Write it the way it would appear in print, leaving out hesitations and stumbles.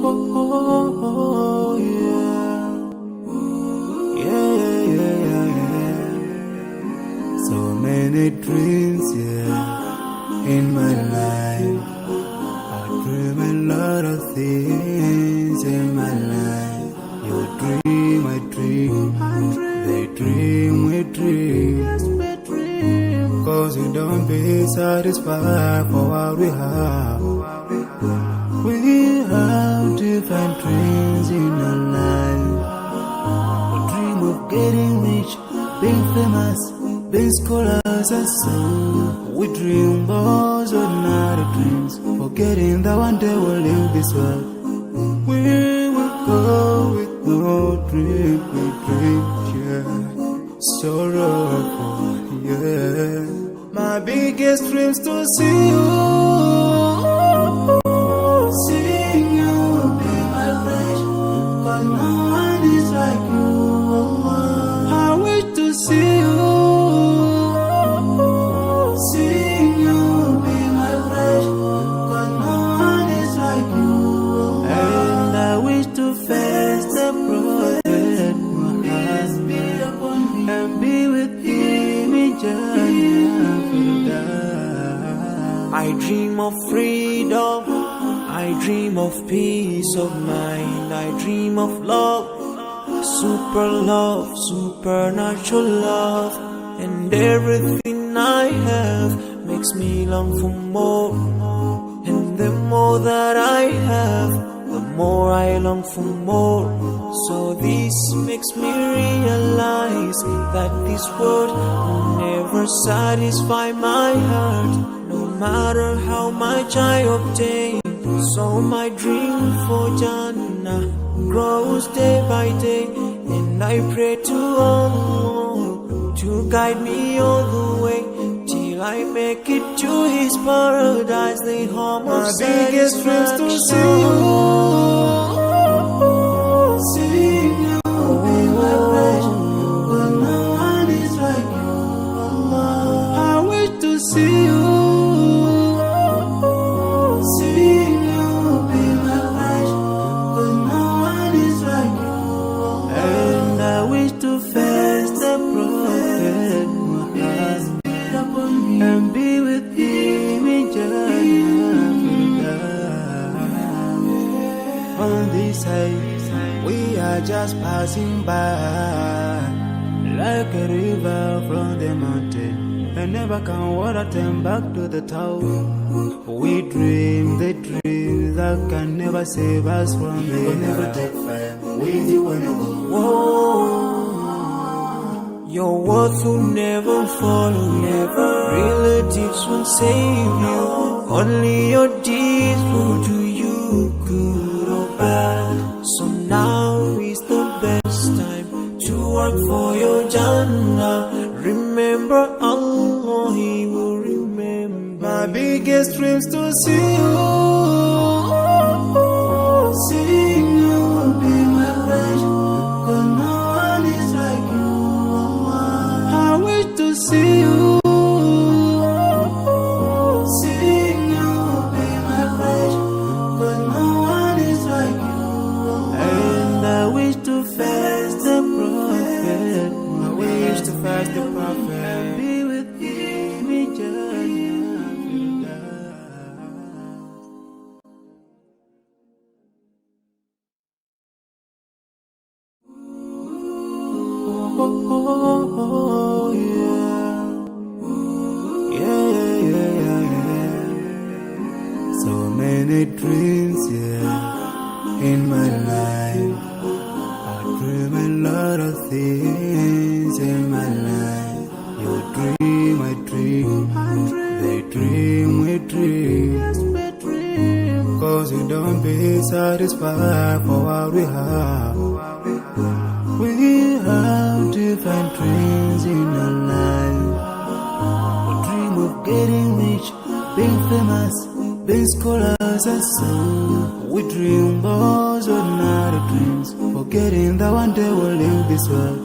Oh, yeah. Yeah. So many dreams, yeah, in my life. I dream a lot of things in my life. You dream, I dream. They dream, we dream. Cause we don't be satisfied for what we have. We have different dreams in our life. We dream of getting rich, being famous, being scholars and so. We dream those ordinary dreams, forgetting that one day we'll leave this world. We will go with no dream, we dream, yeah. Sorrowful, yeah. My biggest dreams to see you. Seeing you be my flesh, but no one is like you. I wish to see you. Seeing you be my flesh, but no one is like you. And I wish to face the prophet Muhammad and be with him in Jannah. I dream of freedom, I dream of peace of mind, I dream of love, supernatural love, and everything I have makes me long for more, and the more that I have, the more I long for more. So this makes me realize that this world will never satisfy my heart, no matter how much I obtain. So my dream for Jannah grows day by day, and I pray to Allah to guide me all the way till I make it to His paradise, the home of my biggest dreams to see you. Seeing you be my flesh, but no one is like you. I wish to see you. Seeing you be my flesh, but no one is like you. And I wish to face the prophet Muhammad and be with him in Jannah. On this side, we are just passing by, like a river from the mountain, and never can water turn back to the town. We dream the dream that can never save us from the We'll never take fire with you when you go. Whoa. Your words will never follow you, relatives won't save you, only your deeds will do you good or bad. So now is the best time to work for your Jannah. Remember Allah, He will remember. My biggest dreams to see you. Seeing you be my flesh, but no one is like you. I wish to see you. Seeing you be my flesh, but no one is like you. And I wish to face the prophet. I wish to face the prophet and be with him in Jannah. Oh, yeah. So many dreams, yeah, in my life. I dream a lot of things in my life. You dream, I dream. They dream, we dream. Cause we don't be satisfied for what we have. We have different dreams in our life. We dream of getting rich, being famous, being scholars and so. We dream those ordinary dreams, forgetting that one day we'll leave this world.